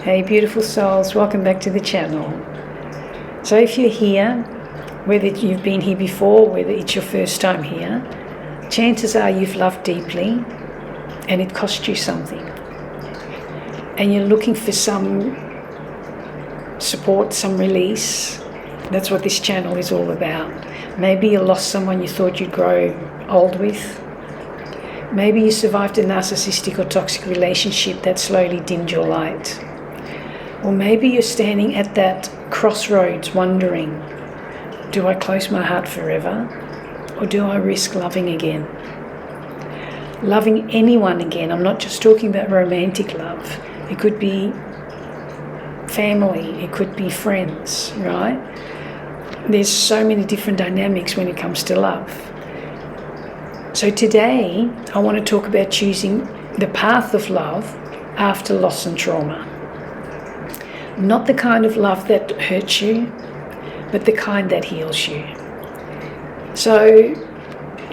Hey beautiful souls, welcome back to the channel. So if you're here, whether you've been here before, whether it's your first time here, chances are you've loved deeply and it cost you something. And you're looking for some support, some release. That's what this channel is all about. Maybe you lost someone you thought you'd grow old with. Maybe you survived a narcissistic or toxic relationship that slowly dimmed your light. Or maybe you're standing at that crossroads wondering, do I close my heart forever? Or do I risk loving again? Loving anyone again. I'm not just talking about romantic love. It could be family. It could be friends, right? There's so many different dynamics when it comes to love. So today, I want to talk about choosing the path of love after loss and trauma. Not the kind of love that hurts you, but the kind that heals you. So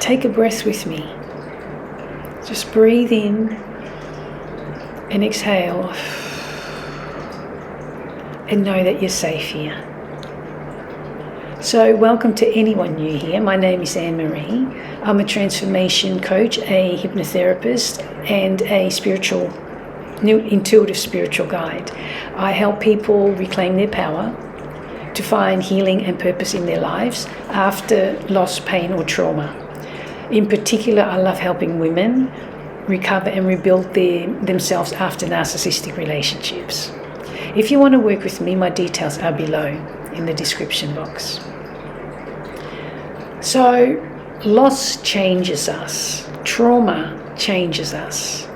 take a breath with me. Just breathe in and exhale and know that you're safe here. So welcome to anyone new here. My name is Anne-Marie. I'm a transformation coach, a hypnotherapist, and a intuitive spiritual guide. I help people reclaim their power to find healing and purpose in their lives after loss, pain, or trauma. In particular, I love helping women recover and rebuild themselves after narcissistic relationships. If you want to work with me, my details are below in the description box. So, loss changes us. Trauma changes us.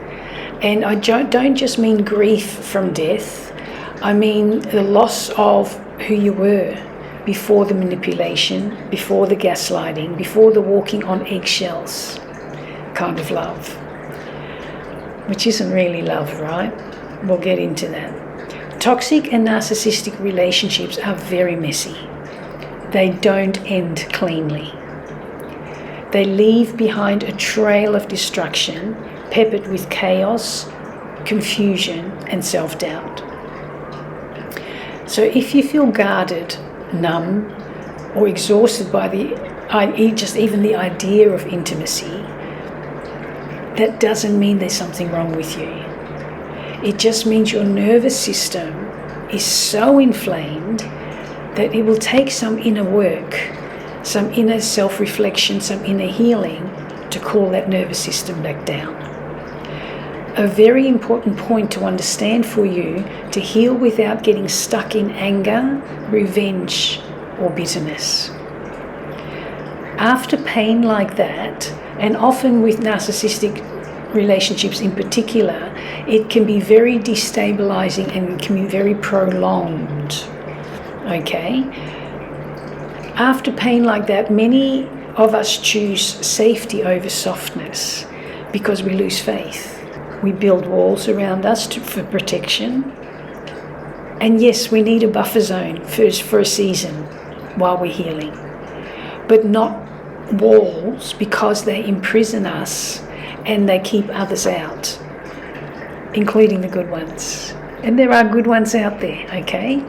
And I don't just mean grief from death. I mean the loss of who you were before the manipulation, before the gaslighting, before the walking on eggshells kind of love. Which isn't really love, right? We'll get into that. Toxic and narcissistic relationships are very messy. They don't end cleanly. They leave behind a trail of destruction, peppered with chaos, confusion, and self-doubt. So if you feel guarded, numb, or exhausted by even the idea of intimacy, that doesn't mean there's something wrong with you. It just means your nervous system is so inflamed that it will take some inner work, some inner self-reflection, some inner healing to cool that nervous system back down. A very important point to understand for you to heal without getting stuck in anger, revenge, or bitterness. After pain like that, and often with narcissistic relationships in particular, it can be very destabilizing and can be very prolonged. Okay? After pain like that, many of us choose safety over softness because we lose faith. We build walls around us for protection. And yes, we need a buffer zone for a season while we're healing. But not walls, because they imprison us and they keep others out, including the good ones. And there are good ones out there, okay?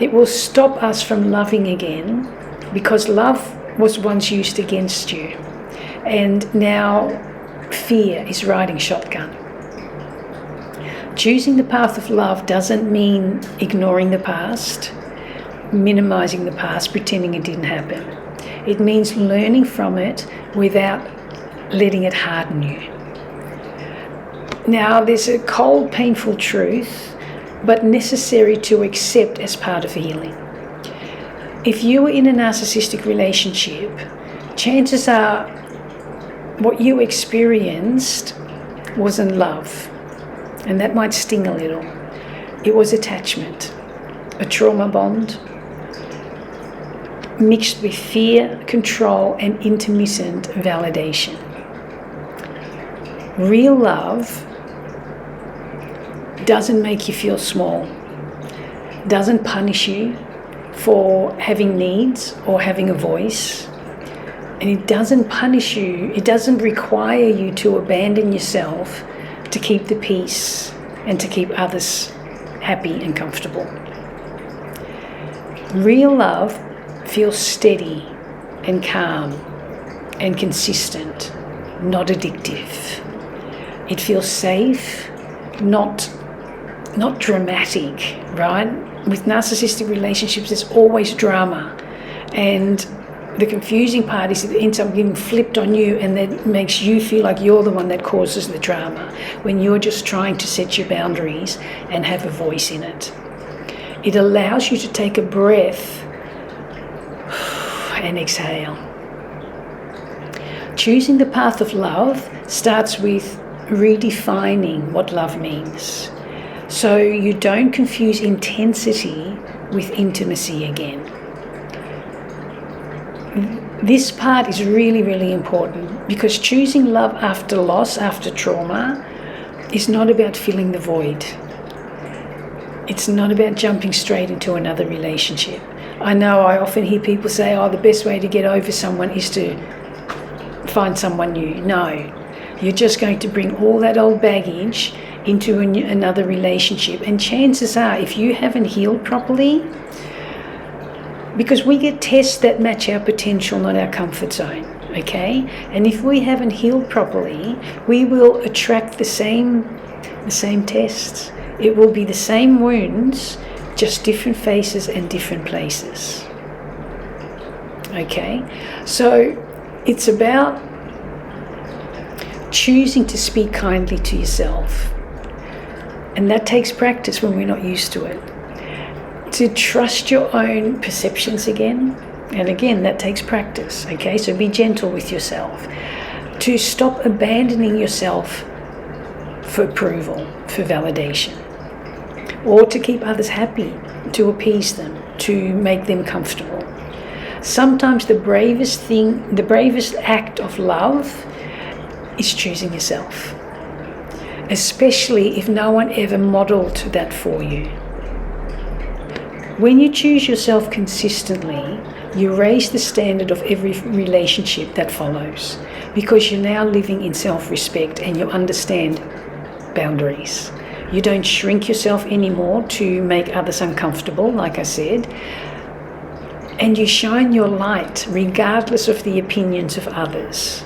It will stop us from loving again because love was once used against you. And now fear is riding shotgun. Choosing the path of love doesn't mean ignoring the past, minimizing the past, pretending it didn't happen. It means learning from it without letting it harden you. Now, there's a cold, painful truth, but necessary to accept as part of healing. If you were in a narcissistic relationship, chances are what you experienced wasn't love, and that might sting a little. It was attachment, a trauma bond, mixed with fear, control, and intermittent validation. Real love doesn't make you feel small, doesn't punish you for having needs or having a voice, and it doesn't punish you, it doesn't require you to abandon yourself to keep the peace and to keep others happy and comfortable. Real love feels steady and calm and consistent, not addictive. It feels safe, not dramatic, right? With narcissistic relationships, there's always drama. And the confusing part is it ends up getting flipped on you, and that makes you feel like you're the one that causes the drama when you're just trying to set your boundaries and have a voice in it. It allows you to take a breath and exhale. Choosing the path of love starts with redefining what love means, so you don't confuse intensity with intimacy again. This part is really, really important, because choosing love after loss, after trauma, is not about filling the void. It's not about jumping straight into another relationship. I know I often hear people say, oh, the best way to get over someone is to find someone new. No, you're just going to bring all that old baggage into another relationship. And chances are, if you haven't healed properly, because we get tests that match our potential, not our comfort zone, okay? And if we haven't healed properly, we will attract the same tests. It will be the same wounds, just different faces and different places. Okay? So it's about choosing to speak kindly to yourself. And that takes practice when we're not used to it. To trust your own perceptions again. And again, that takes practice. Okay? So be gentle with yourself. To stop abandoning yourself for approval, for validation. Or to keep others happy, to appease them, to make them comfortable. Sometimes the bravest act of love is choosing yourself, especially if no one ever modeled that for you. When you choose yourself consistently, you raise the standard of every relationship that follows, because you're now living in self-respect and you understand boundaries. You don't shrink yourself anymore to make others uncomfortable, like I said. And you shine your light regardless of the opinions of others.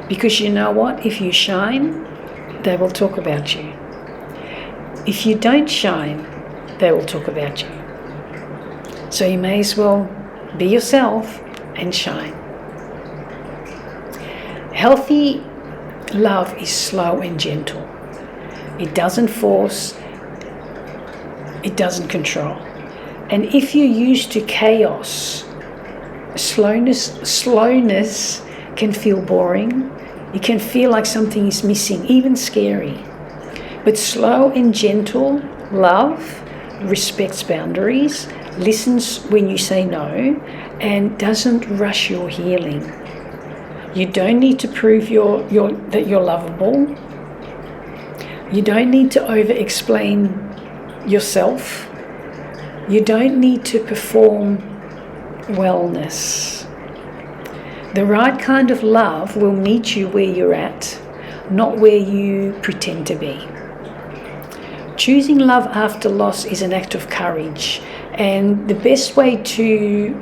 Because you know what? If you shine, they will talk about you. If you don't shine, they will talk about you. So you may as well be yourself and shine. Healthy love is slow and gentle. It doesn't force, it doesn't control. And if you're used to chaos, slowness can feel boring. It can feel like something is missing, even scary. But slow and gentle love respects boundaries, listens when you say no, and doesn't rush your healing. You don't need to prove that you're lovable. You don't need to over-explain yourself. You don't need to perform wellness. The right kind of love will meet you where you're at, not where you pretend to be. Choosing love after loss is an act of courage. And the best way to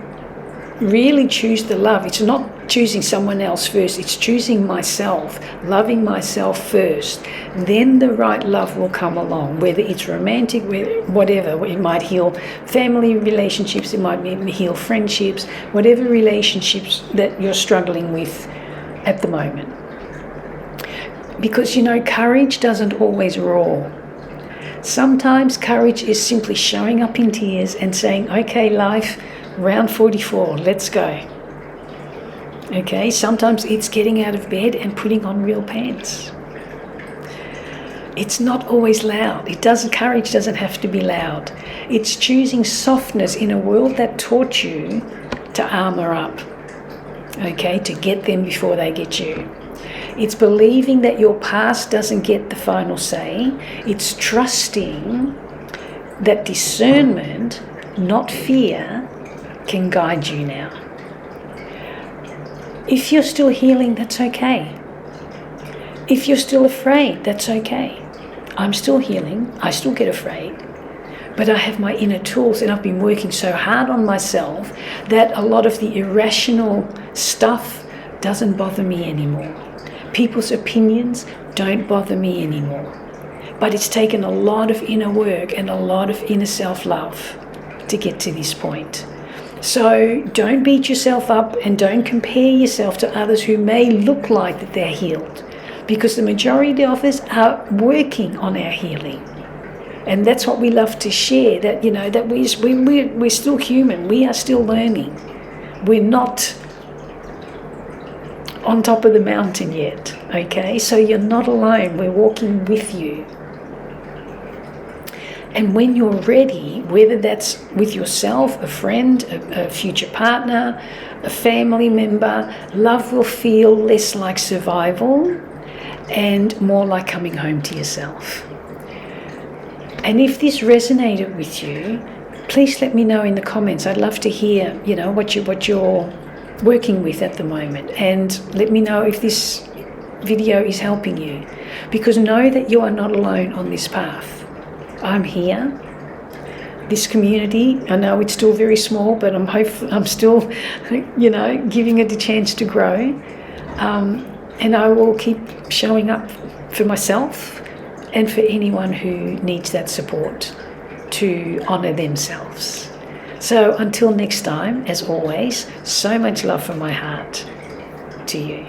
really choose the love, it's not choosing someone else first, it's choosing myself, loving myself first. Then the right love will come along, whether it's romantic, whatever. It might heal family relationships, it might heal friendships, whatever relationships that you're struggling with at the moment. Because, courage doesn't always roar. Sometimes courage is simply showing up in tears and saying, okay, life, round 44, let's go. Okay, sometimes it's getting out of bed and putting on real pants. It's not always loud. Courage doesn't have to be loud. It's choosing softness in a world that taught you to armor up, okay, to get them before they get you. It's believing that your past doesn't get the final say. It's trusting that discernment, not fear, can guide you now. If you're still healing, that's okay. If you're still afraid, that's okay. I'm still healing. I still get afraid. but I have my inner tools, and I've been working so hard on myself that a lot of the irrational stuff doesn't bother me anymore. People's opinions don't bother me anymore. But it's taken a lot of inner work and a lot of inner self-love to get to this point. So don't beat yourself up and don't compare yourself to others who may look like that they're healed, because the majority of us are working on our healing. And that's what we love to share, that, you know, that we're still human. We are still learning. We're not on top of the mountain yet, okay? So you're not alone. We're walking with you. And when you're ready, whether that's with yourself, a friend, a future partner, a family member, love will feel less like survival and more like coming home to yourself. And if this resonated with you, please let me know in the comments. I'd love to hear, you know, what you're working with at the moment, and let me know if this video is helping you, because know that you are not alone on this path. I'm here. This community, I know it's still very small, but I'm still, you know, giving it a chance to grow. And I will keep showing up for myself and for anyone who needs that support to honour themselves. So until next time, as always, so much love from my heart to you.